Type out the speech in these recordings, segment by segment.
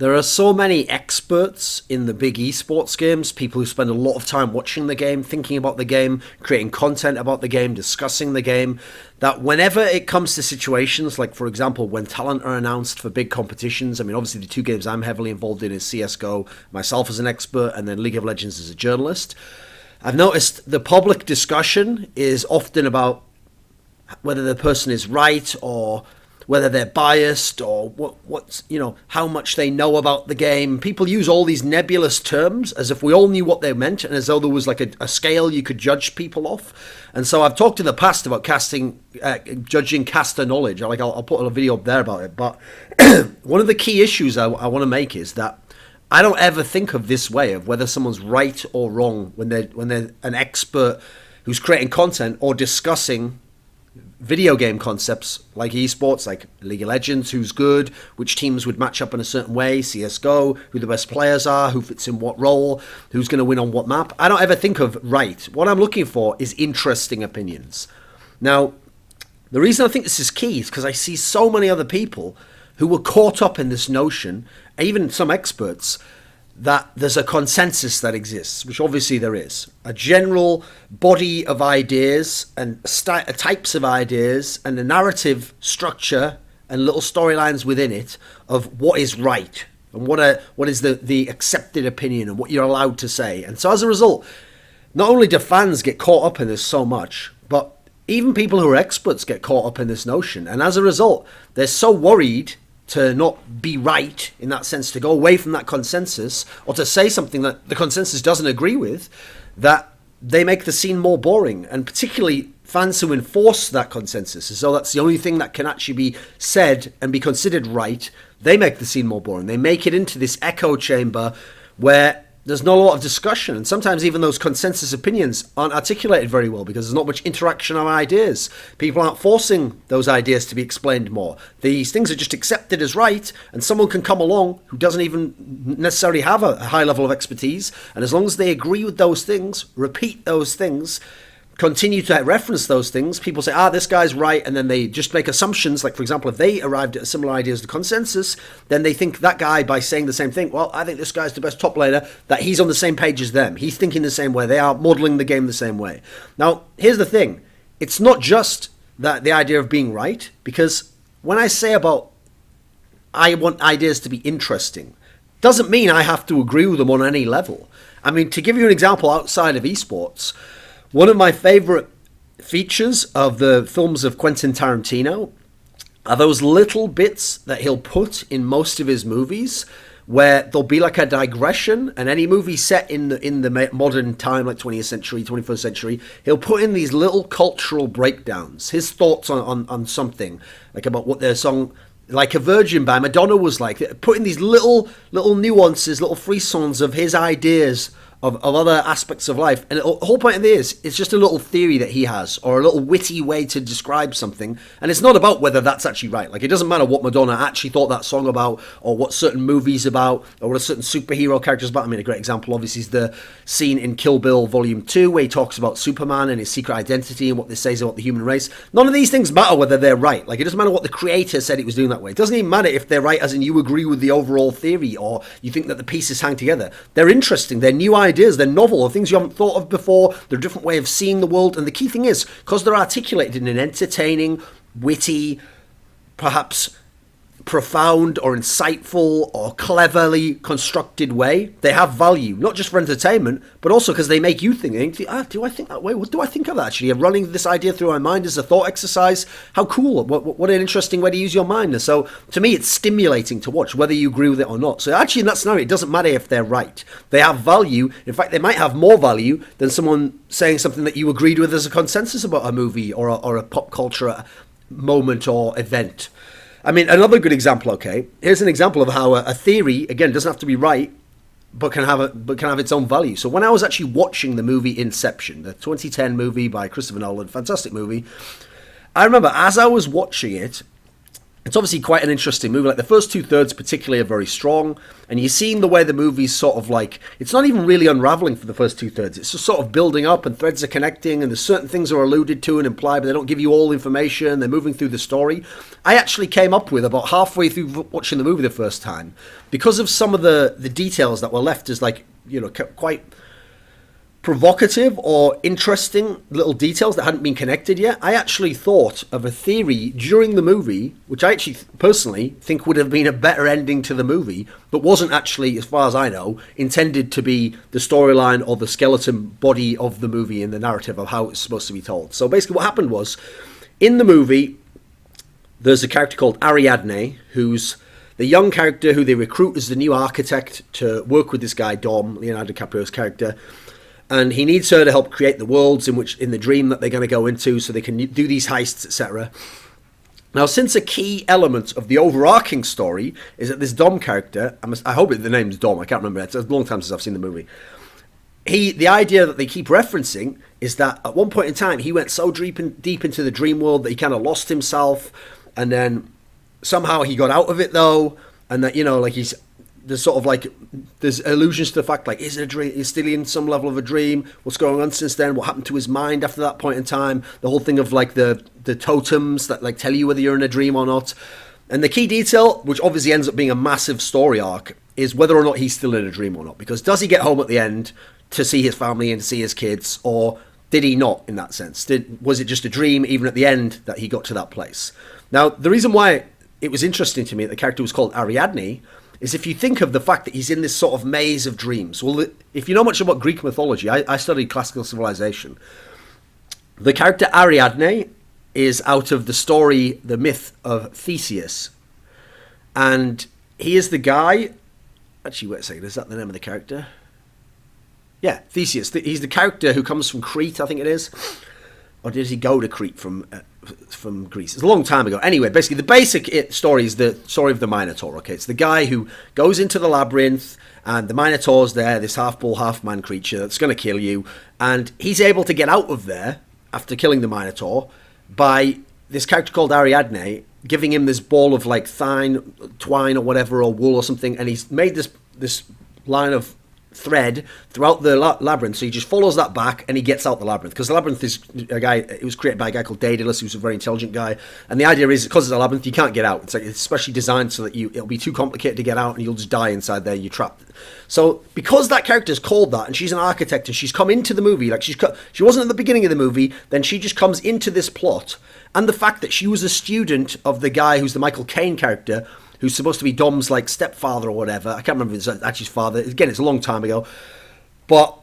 There are so many experts in the big esports games, people who spend a lot of time watching the game, thinking about the game, creating content about the game, discussing the game, that whenever it comes to situations like, for example, when talent are announced for big competitions, I mean, obviously the two games I'm heavily involved in is CSGO, myself as an expert, and then League of Legends as a journalist. I've noticed the public discussion is often about whether the person is right or whether they're biased or what's how much they know about the game. People use all these nebulous terms as if we all knew what they meant and as though there was like a scale you could judge people off. And so I've talked in the past about judging caster knowledge. I'll put a video up there about it. But one of the key issues I want to make is that I don't ever think of this way of whether someone's right or wrong when they're an expert who's creating content or discussing video game concepts like esports, like League of Legends, who's good, which teams would match up in a certain way, CSGO, who the best players are, who fits in what role, who's going to win on what map. I don't ever think of right. What I'm looking for is interesting opinions. Now, the reason I think this is key is because I see so many other people who were caught up in this notion, even some experts, that there's a consensus that exists, which obviously there is. A general body of ideas and types of ideas and a narrative structure and little storylines within it of what is right and what is the accepted opinion and what you're allowed to say. And so as a result, not only do fans get caught up in this so much, but even people who are experts get caught up in this notion. And as a result, they're so worried to not be right in that sense, to go away from that consensus or to say something that the consensus doesn't agree with, that they make the scene more boring. And particularly fans who enforce that consensus, as though that's the only thing that can actually be said and be considered right, they make the scene more boring. They make it into this echo chamber where there's not a lot of discussion, and sometimes even those consensus opinions aren't articulated very well because there's not much interaction of ideas. People aren't forcing those ideas to be explained more. These things are just accepted as right, and someone can come along who doesn't even necessarily have a high level of expertise, and as long as they agree with those things, repeat those things, continue to reference those things, people say, this guy's right, and then they just make assumptions. Like, for example, if they arrived at a similar idea as the consensus, then they think that guy, by saying the same thing, well, I think this guy's the best top laner, that he's on the same page as them. He's thinking the same way. They are modeling the game the same way. Now, here's the thing. It's not just that the idea of being right, because when I say about I want ideas to be interesting, doesn't mean I have to agree with them on any level. I mean, to give you an example outside of esports, one of my favorite features of the films of Quentin Tarantino are those little bits that he'll put in most of his movies where there'll be like a digression, and any movie set in the modern time, like 20th century, 21st century, he'll put in these little cultural breakdowns, his thoughts on something, like about what their song Like a Virgin by Madonna was like, putting these little nuances, little frisons of his ideas of other aspects of life. And the whole point of this is it's just a little theory that he has, or a little witty way to describe something. And it's not about whether that's actually right. Like, it doesn't matter what Madonna actually thought that song about, or what certain movie's about, or what a certain superhero character's about. I mean, a great example, obviously, is the scene in Kill Bill Volume 2, where he talks about Superman and his secret identity and what this says about the human race. None of these things matter whether they're right. Like, it doesn't matter what the creator said it was doing that way. It doesn't even matter if they're right, as in you agree with the overall theory, or you think that the pieces hang together. They're interesting. They're new ideas. They're novel. They're things you haven't thought of before. They're a different way of seeing the world. And the key thing is, because they're articulated in an entertaining, witty, perhaps profound or insightful or cleverly constructed way, they have value, not just for entertainment, but also because they make you think, do I think that way? What do I think of that actually? I'm running this idea through my mind as a thought exercise. How cool. What an interesting way to use your mind. And so to me, it's stimulating to watch, whether you agree with it or not. So actually in that scenario, it doesn't matter if they're right. They have value. In fact, they might have more value than someone saying something that you agreed with as a consensus about a movie or a pop culture moment or event. I mean, another good example, okay? Here's an example of how a theory, again, doesn't have to be right, but can have its own value. So when I was actually watching the movie Inception, the 2010 movie by Christopher Nolan, fantastic movie, I remember as I was watching it, It's obviously quite an interesting movie. Like the first two thirds, particularly, are very strong, and you're seeing the way the movie's sort of like it's not even really unraveling for the first two thirds. It's just sort of building up, and threads are connecting, and there's certain things are alluded to and implied, but they don't give you all information. They're moving through the story. I actually came up with about halfway through watching the movie the first time, because of some of the details that were left as like quite provocative or interesting little details that hadn't been connected yet. I actually thought of a theory during the movie, which I actually personally think would have been a better ending to the movie, but wasn't actually, as far as I know, intended to be the storyline or the skeleton body of the movie in the narrative of how it's supposed to be told. So basically what happened was, in the movie, there's a character called Ariadne, who's the young character who they recruit as the new architect to work with this guy, Dom, Leonardo DiCaprio's character. And he needs her to help create the worlds in the dream that they're going to go into so they can do these heists, etc. Now, since a key element of the overarching story is that this Dom character, I hope the name's Dom, I can't remember, it's a long time since I've seen the movie. The idea that they keep referencing is that at one point in time, he went so deep into the dream world that he kind of lost himself, and then somehow he got out of it though, and that, like there's sort of like there's allusions to the fact like is it a dream, is still in some level of a dream, what's going on since then, what happened to his mind after that point in time, the whole thing of like the totems that like tell you whether you're in a dream or not. And the key detail, which obviously ends up being a massive story arc, is whether or not he's still in a dream or not, because does he get home at the end to see his family and to see his kids, or did he not, in that sense? Was it just a dream even at the end that he got to that place? Now, the reason why it was interesting to me that the character was called Ariadne is if you think of the fact that he's in this sort of maze of dreams. Well, if you know much about Greek mythology, I studied classical civilization. The character Ariadne is out of the story, the myth of Theseus. And he is the guy... Actually, wait a second, is that the name of the character? Yeah, Theseus. He's the character who comes from Crete, I think it is. Or did he go to Crete from Greece? It's a long time ago. Anyway, basically, the basic story is the story of the Minotaur. Okay, it's the guy who goes into the labyrinth, and the Minotaur's there, this half-bull, half-man creature that's going to kill you, and he's able to get out of there after killing the Minotaur by this character called Ariadne giving him this ball of like twine or whatever, or wool or something, and he's made this line of thread throughout the labyrinth, so he just follows that back and he gets out the labyrinth, because the labyrinth is it was created by a guy called Daedalus, who's a very intelligent guy, and the idea is because it's a labyrinth you can't get out. It's especially designed so that it'll be too complicated to get out and you'll just die inside there, you're trapped. So because that character is called that, and she's an architect, and she's come into the movie, like she wasn't at the beginning of the movie, then she just comes into this plot, and the fact that she was a student of the guy who's the Michael Caine character, who's supposed to be Dom's like stepfather or whatever. I can't remember if it's actually his father. Again, it's a long time ago. But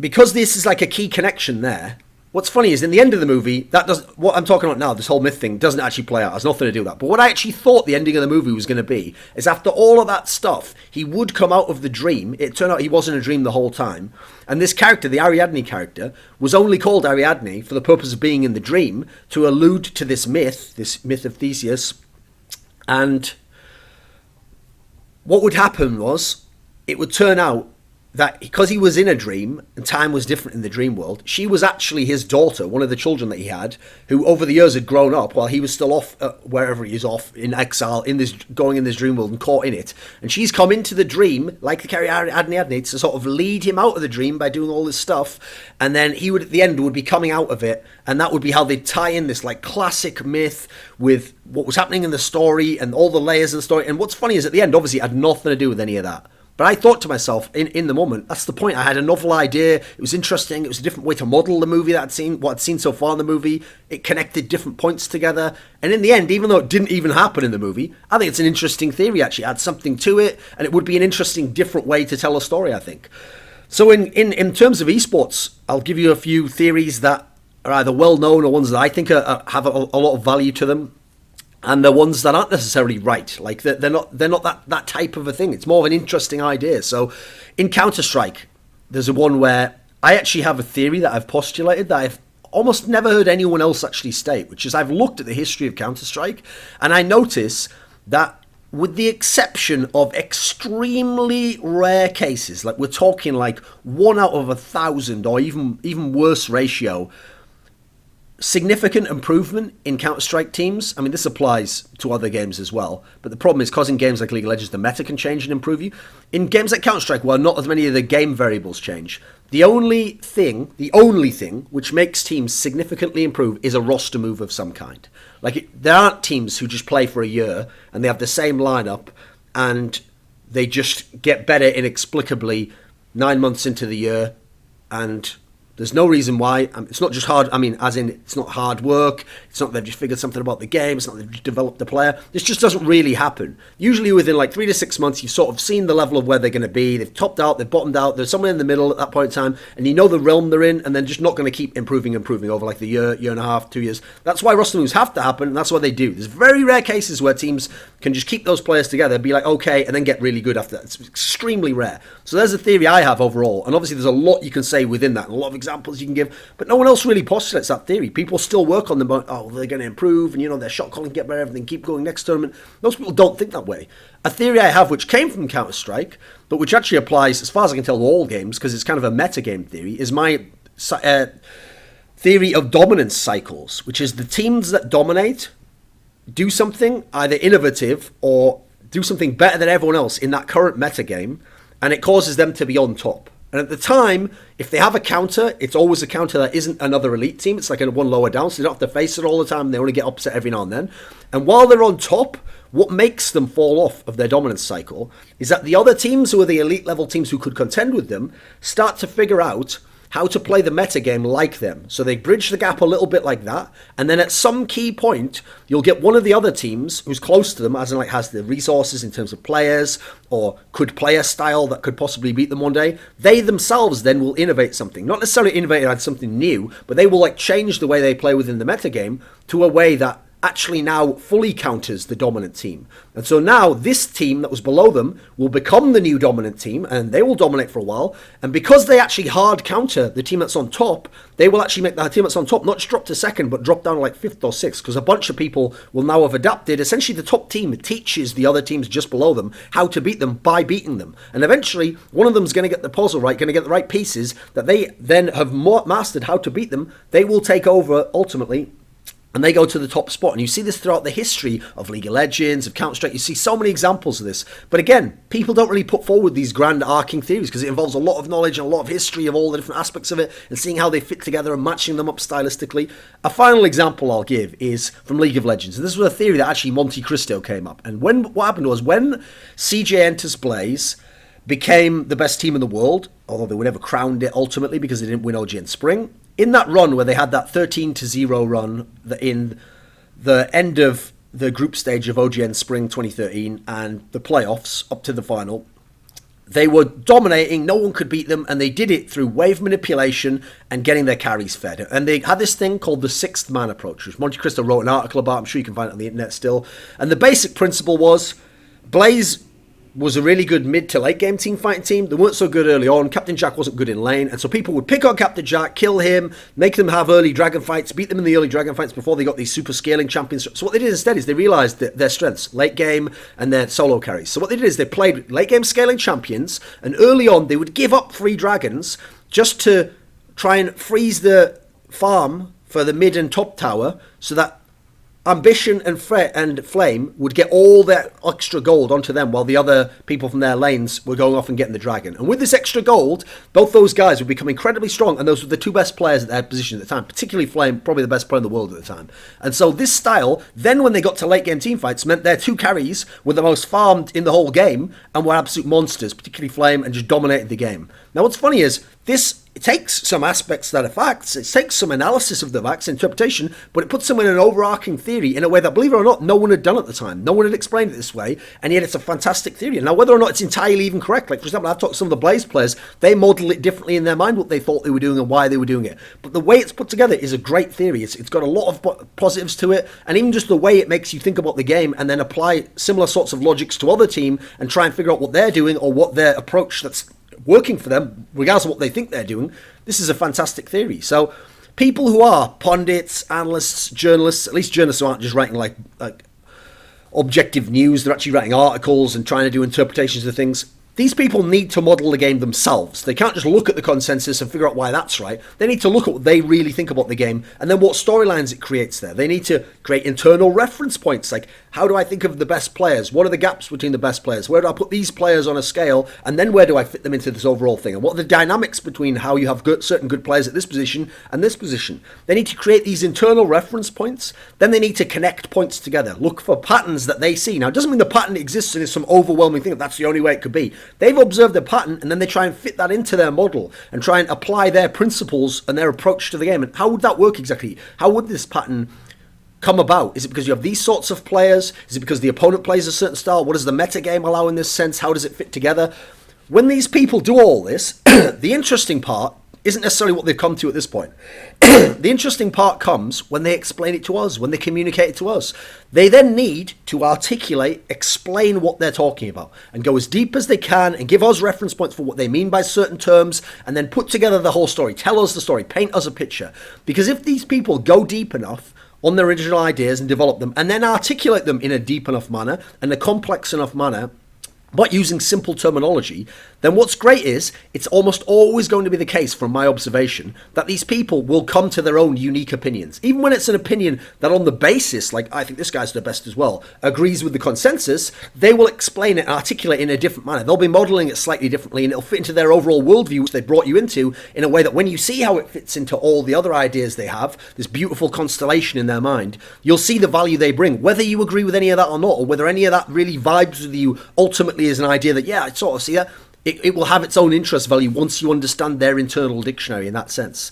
because this is like a key connection there, what's funny is in the end of the movie, what I'm talking about now, this whole myth thing, doesn't actually play out. It has nothing to do with that. But what I actually thought the ending of the movie was going to be is after all of that stuff, he would come out of the dream. It turned out he wasn't a dream the whole time. And this character, the Ariadne character, was only called Ariadne for the purpose of being in the dream, to allude to this myth of Theseus. And what would happen was, it would turn out that because he was in a dream and time was different in the dream world, she was actually his daughter, one of the children that he had, who over the years had grown up while he was still off wherever he is off in exile, going in this dream world and caught in it. And she's come into the dream, like the character Ariadne, to sort of lead him out of the dream by doing all this stuff. And then he would, at the end, would be coming out of it. And that would be how they'd tie in this like classic myth with what was happening in the story and all the layers of the story. And what's funny is at the end, obviously, it had nothing to do with any of that. But I thought to myself, in the moment, that's the point. I had a novel idea. It was interesting. It was a different way to model the movie that what I'd seen so far in the movie. It connected different points together. And in the end, even though it didn't even happen in the movie, I think it's an interesting theory, actually. It adds something to it, and it would be an interesting, different way to tell a story, I think. So in terms of esports, I'll give you a few theories that are either well-known or ones that I think have a lot of value to them. And the ones that aren't necessarily right, like they're not that type of a thing. It's more of an interesting idea. So, in Counter-Strike, there's a one where I actually have a theory that I've postulated that I've almost never heard anyone else actually state, which is I've looked at the history of Counter-Strike, and I notice that with the exception of extremely rare cases, like we're talking like 1 out of 1,000 or even worse ratio, significant improvement in Counter-Strike teams. I mean, this applies to other games as well, but the problem is because in games like League of Legends, the meta can change and improve you. In games like Counter-Strike, where not as many of the game variables change, the only thing which makes teams significantly improve is a roster move of some kind. Like, there aren't teams who just play for a year and they have the same lineup and they just get better inexplicably 9 months into the year, and there's no reason why. It's not just hard, as in it's not hard work, it's not they've just figured something about the game, it's not they've just developed the player. This just doesn't really happen. Usually within like 3 to 6 months, you've sort of seen the level of where they're going to be, they've topped out, they've bottomed out, they're somewhere in the middle at that point in time, and you know the realm they're in, and they're just not going to keep improving over like the year and a half, 2 years. That's why roster moves have to happen, and that's what they do. There's very rare cases where teams can just keep those players together, be like, okay, and then get really good after that. It's extremely rare. So there's a theory I have overall, and obviously there's a lot you can say within that, and a lot of examples you can give, but no one else really postulates that theory. People still work on them, they're going to improve, and their shot calling get better, everything, keep going next tournament. Most people don't think that way. A theory I have, which came from Counter-Strike, but which actually applies, as far as I can tell, to all games, because it's kind of a metagame theory, is my theory of dominance cycles, which is the teams that dominate do something either innovative or do something better than everyone else in that current metagame, and it causes them to be on top. And at the time, if they have a counter, it's always a counter that isn't another elite team. It's like a one lower down, so they don't have to face it all the time. They only get upset every now and then. And while they're on top, what makes them fall off of their dominance cycle is that the other teams, who are the elite level teams who could contend with them, start to figure out how to play the metagame like them. So they bridge the gap a little bit like that, and then at some key point, you'll get one of the other teams who's close to them, as in like has the resources in terms of players, or could play a style that could possibly beat them one day. They themselves then will innovate something. Not necessarily innovate and add something new, but they will like change the way they play within the metagame to a way that actually now fully counters the dominant team. And so now this team that was below them will become the new dominant team, and they will dominate for a while. And because they actually hard counter the team that's on top, they will actually make the team that's on top not just drop to second, but drop down to like fifth or sixth, because a bunch of people will now have adapted. Essentially, the top team teaches the other teams just below them how to beat them by beating them. And eventually, one of them is going to get the puzzle right, going to get the right pieces that they then have mastered how to beat them. They will take over ultimately, and they go to the top spot. And you see this throughout the history of League of Legends, of Counter-Strike. You see so many examples of this. But again, people don't really put forward these grand arcing theories because it involves a lot of knowledge and a lot of history of all the different aspects of it and seeing how they fit together and matching them up stylistically. A final example I'll give is from League of Legends. And this was a theory that actually Monte Cristo came up. And what happened was when CJ Enters Blaze became the best team in the world, although they were never crowned it ultimately because they didn't win OGN Spring, in that run where they had that 13-0 run in the end of the group stage of OGN Spring 2013 and the playoffs up to the final, they were dominating, no one could beat them, and they did it through wave manipulation and getting their carries fed. And they had this thing called the sixth man approach, which Monte Cristo wrote an article about. I'm sure you can find it on the internet still. And the basic principle was Blaze was a really good mid to late game team fighting team. They weren't so good early on. Captain Jack wasn't good in lane, and so people would pick on Captain Jack, kill him, make them have early dragon fights, beat them in the early dragon fights before they got these super scaling champions. So what they did instead is they realized that their strengths, late game and their solo carries. So what they did is they played late game scaling champions, and early on they would give up free dragons just to try and freeze the farm for the mid and top tower so that Ambition and Flame would get all that extra gold onto them while the other people from their lanes were going off and getting the dragon. And with this extra gold, both those guys would become incredibly strong, and those were the two best players at their position at the time, particularly Flame, probably the best player in the world at the time. And so this style, then when they got to late game team fights, meant their two carries were the most farmed in the whole game and were absolute monsters, particularly Flame, and just dominated the game. Now what's funny is, it takes some aspects that are facts, it takes some analysis of the facts, interpretation, but it puts them in an overarching theory in a way that, believe it or not, no one had done at the time. No one had explained it this way, and yet it's a fantastic theory. Now, whether or not it's entirely even correct, like, for example, I've talked to some of the Blaze players, they model it differently in their mind, what they thought they were doing and why they were doing it. But the way it's put together is a great theory. It's got a lot of positives to it, and even just the way it makes you think about the game and then apply similar sorts of logics to other team and try and figure out what they're doing or what their approach that's working for them, regardless of what they think they're doing. This is a fantastic theory. So people who are pundits, analysts, journalists, at least journalists who aren't just writing like objective news, they're actually writing articles and trying to do interpretations of things. these people need to model the game themselves. They can't just look at the consensus and figure out why that's right. They need to look at what they really think about the game and then what storylines it creates there. They need to create internal reference points, like how do I think of the best players? What are the gaps between the best players? Where do I put these players on a scale? And then where do I fit them into this overall thing? And what are the dynamics between how you have certain good players at this position and this position? They need to create these internal reference points. Then they need to connect points together. Look for patterns that they see. Now, it doesn't mean the pattern exists and is some overwhelming thing that that's the only way it could be. They've observed a pattern and then they try and fit that into their model and try and apply their principles and their approach to the game. And how would that work exactly? How would this pattern come about? Is it because you have these sorts of players? Is it because the opponent plays a certain style? What does the meta game allow in this sense? How does it fit together? When these people do all this, the interesting part isn't necessarily what they've come to at this point. The interesting part comes when they explain it to us, when they communicate it to us. They then need to articulate, explain what they're talking about, and go as deep as they can and give us reference points for what they mean by certain terms, and then put together the whole story, tell us the story, paint us a picture. Because if these people go deep enough on their original ideas and develop them, and then articulate them in a deep enough manner and a complex enough manner, but using simple terminology, then what's great is it's almost always going to be the case, from my observation, that these people will come to their own unique opinions. Even when it's an opinion that on the basis, like I think this guy's the best as well, agrees with the consensus, they will explain it and articulate it in a different manner. They'll be modelling it slightly differently and it'll fit into their overall worldview, which they brought you into, in a way that when you see how it fits into all the other ideas they have, this beautiful constellation in their mind, you'll see the value they bring, whether you agree with any of that or not, or whether any of that really vibes with you ultimately is an idea that, yeah, I sort of see that. It will have its own interest value once you understand their internal dictionary in that sense.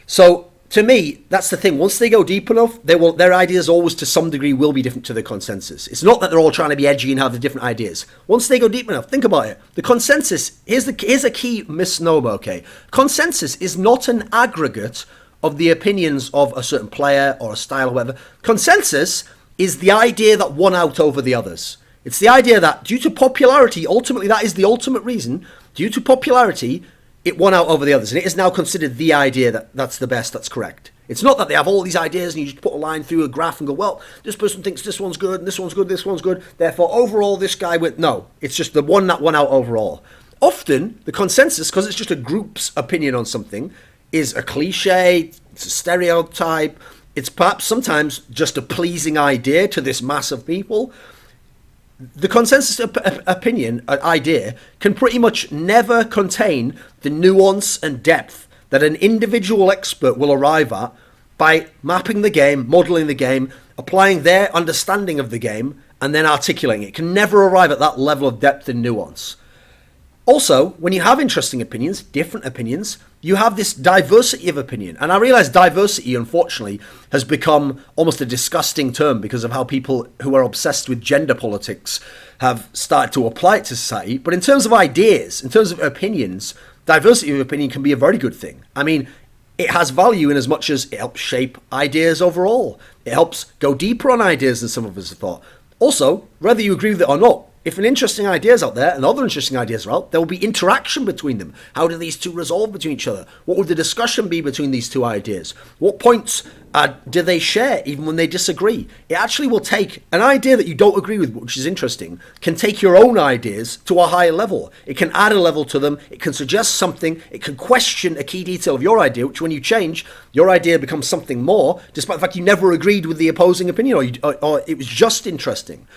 So, to me, that's the thing. Once they go deep enough, their ideas always to some degree will be different to the consensus. It's not that they're all trying to be edgy and have the different ideas. Once they go deep enough, think about it. The consensus, here's a key misnomer, okay? Consensus is not an aggregate of the opinions of a certain player or a style or whatever. Consensus is the idea that won out over the others. It's the idea that due to popularity, ultimately that is the ultimate reason, due to popularity, it won out over the others. And it is now considered the idea that's the best, that's correct. It's not that they have all these ideas and you just put a line through a graph and go, well, this person thinks this one's good and this one's good, this one's good. Therefore, overall, this guy went, no. It's just the one that won out overall. Often, the consensus, because it's just a group's opinion on something, is a cliche, it's a stereotype. It's perhaps sometimes just a pleasing idea to this mass of people. The consensus idea can pretty much never contain the nuance and depth that an individual expert will arrive at by mapping the game, modelling the game, applying their understanding of the game, and then articulating it. It can never arrive at that level of depth and nuance. Also, when you have interesting opinions, different opinions, you have this diversity of opinion. And I realize diversity, unfortunately, has become almost a disgusting term because of how people who are obsessed with gender politics have started to apply it to society. But in terms of ideas, in terms of opinions, diversity of opinion can be a very good thing. I mean, it has value in as much as it helps shape ideas overall. It helps go deeper on ideas than some of us have thought. Also, whether you agree with it or not, if an interesting idea is out there and other interesting ideas are out, there will be interaction between them. How do these two resolve between each other? What would the discussion be between these two ideas? What points do they share even when they disagree? It actually will take an idea that you don't agree with, which is interesting, can take your own ideas to a higher level. It can add a level to them. It can suggest something. It can question a key detail of your idea, which when you change, your idea becomes something more, despite the fact you never agreed with the opposing opinion or it was just interesting.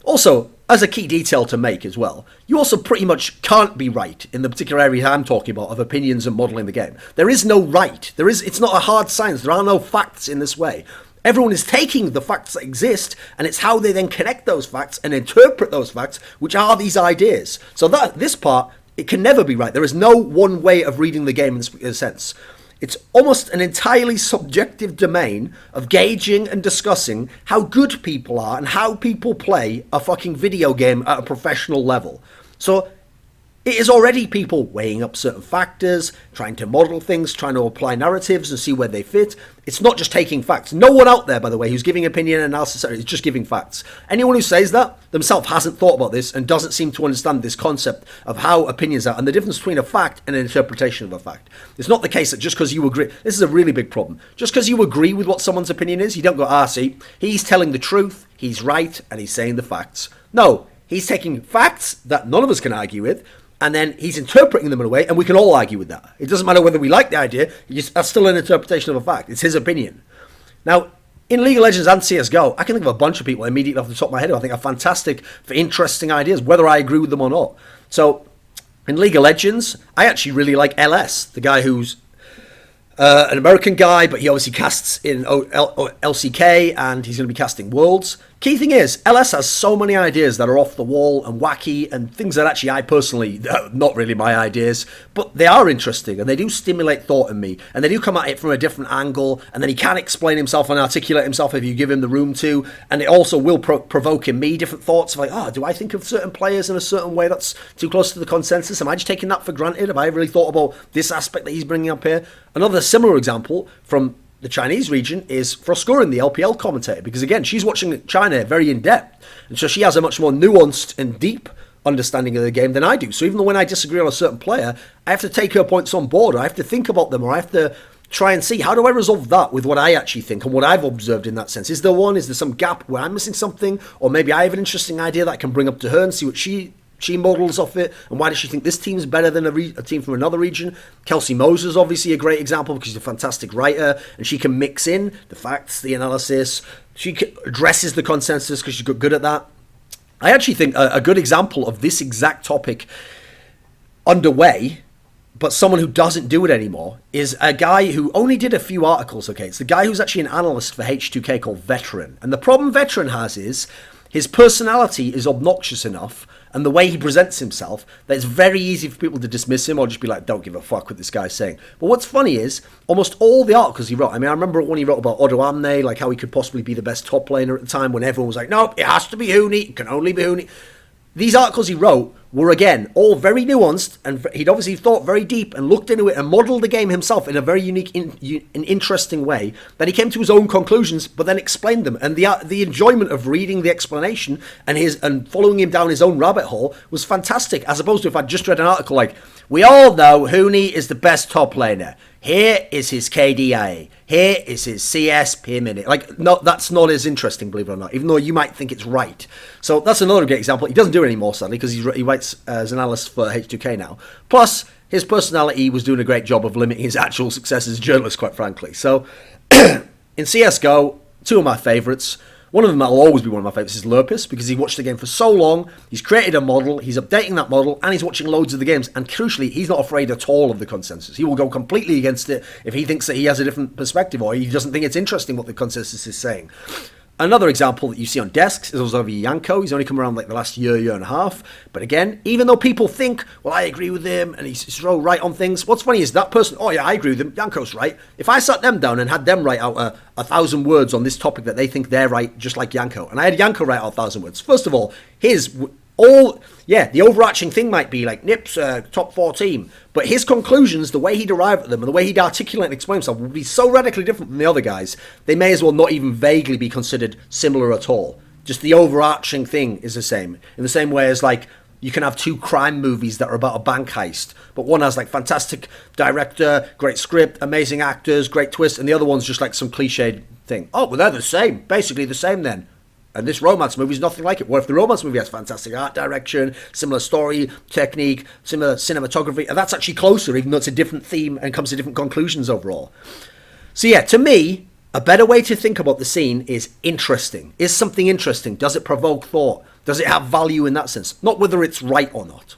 Also, as a key detail to make as well, you also pretty much can't be right in the particular area I'm talking about of opinions and modelling the game. There is no right. It's not a hard science. There are no facts in this way. Everyone is taking the facts that exist, and it's how they then connect those facts and interpret those facts, which are these ideas. So this part, it can never be right. There is no one way of reading the game in this sense. It's almost an entirely subjective domain of gauging and discussing how good people are and how people play a fucking video game at a professional level. So it is already people weighing up certain factors, trying to model things, trying to apply narratives and see where they fit. It's not just taking facts. No one out there, by the way, who's giving opinion and analysis is just giving facts. Anyone who says that themselves hasn't thought about this and doesn't seem to understand this concept of how opinions are and the difference between a fact and an interpretation of a fact. It's not the case that just because you agree, this is a really big problem. Just because you agree with what someone's opinion is, you don't go, see, he's telling the truth, he's right, and he's saying the facts. No. he's taking facts that none of us can argue with, and then he's interpreting them in a way, and we can all argue with that. It doesn't matter whether we like the idea, that's still an interpretation of a fact. It's his opinion. Now, in League of Legends and CSGO, I can think of a bunch of people immediately off the top of my head who I think are fantastic for interesting ideas, whether I agree with them or not. So, in League of Legends, I actually really like LS, the guy who's an American guy, but he obviously casts in LCK, and he's going to be casting Worlds. Key thing is, LS has so many ideas that are off the wall and wacky, and things that actually I personally, not really my ideas, but they are interesting, and they do stimulate thought in me, and they do come at it from a different angle, and then he can explain himself and articulate himself if you give him the room to, and it also will provoke in me different thoughts of like, do I think of certain players in a certain way that's too close to the consensus? Am I just taking that for granted? Have I really thought about this aspect that he's bringing up here? Another similar example from the Chinese region is Froskurin, the LPL commentator, because again, she's watching China very in depth, and so she has a much more nuanced and deep understanding of the game than I do. So even though when I disagree on a certain player, I have to take her points on board, or I have to think about them, or I have to try and see how do I resolve that with what I actually think and what I've observed in that sense. Is there some gap where I'm missing something, or maybe I have an interesting idea that I can bring up to her and see what she models off it, and why does she think this team's better than a team from another region? Kelsey Moser is obviously a great example because she's a fantastic writer, and she can mix in the facts, the analysis. She addresses the consensus because she's good at that. I actually think a good example of this exact topic underway, but someone who doesn't do it anymore, is a guy who only did a few articles. Okay, it's the guy who's actually an analyst for H2K called Veteran, and the problem Veteran has is his personality is obnoxious enough, and the way he presents himself, that it's very easy for people to dismiss him or just be like, don't give a fuck what this guy's saying. But what's funny is, almost all the articles he wrote, I mean, I remember when he wrote about Otto Amne, like how he could possibly be the best top laner at the time, when everyone was like, nope, it has to be Huni, it can only be Huni. These articles he wrote were, again, all very nuanced, and he'd obviously thought very deep and looked into it and modelled the game himself in a very unique and interesting way. Then he came to his own conclusions, but then explained them. And the enjoyment of reading the explanation and following him down his own rabbit hole was fantastic, as opposed to if I'd just read an article like, we all know Huni is the best top laner. Here is his KDA. Here is his CS per minute. Like, no, that's not as interesting, believe it or not, even though you might think it's right. So that's another great example. He doesn't do it anymore, sadly, because he writes as an analyst for H2K now. Plus, his personality was doing a great job of limiting his actual success as a journalist, quite frankly. So, in CSGO, two of my favourites. One of them that'll always be one of my favourites is Lurpus, because he watched the game for so long, he's created a model, he's updating that model, and he's watching loads of the games, and crucially, he's not afraid at all of the consensus. He will go completely against it if he thinks that he has a different perspective, or he doesn't think it's interesting what the consensus is saying. Another example that you see on desks is also Yanko. He's only come around like the last year and a half. But again, even though people think, well, I agree with him and he's so right on things, what's funny is that person, oh yeah, I agree with him, Yanko's right. If I sat them down and had them write out 1,000 words on this topic that they think they're right, just like Yanko, and I had Yanko write out 1,000 words, first of all, the overarching thing might be like Nip's top 4 team, but his conclusions, the way he'd arrive at them, and the way he'd articulate and explain himself would be so radically different from the other guys, they may as well not even vaguely be considered similar at all. Just the overarching thing is the same. In the same way as, like, you can have 2 crime movies that are about a bank heist, but one has, like, fantastic director, great script, amazing actors, great twist, and the other one's just, like, some cliched thing. Oh, well, they're the same. Basically the same then. And this romance movie is nothing like it. What if the romance movie has fantastic art direction, similar story technique, similar cinematography, and that's actually closer, even though it's a different theme and comes to different conclusions overall. So yeah, to me, a better way to think about the scene is interesting. Is something interesting? Does it provoke thought? Does it have value in that sense? Not whether it's right or not.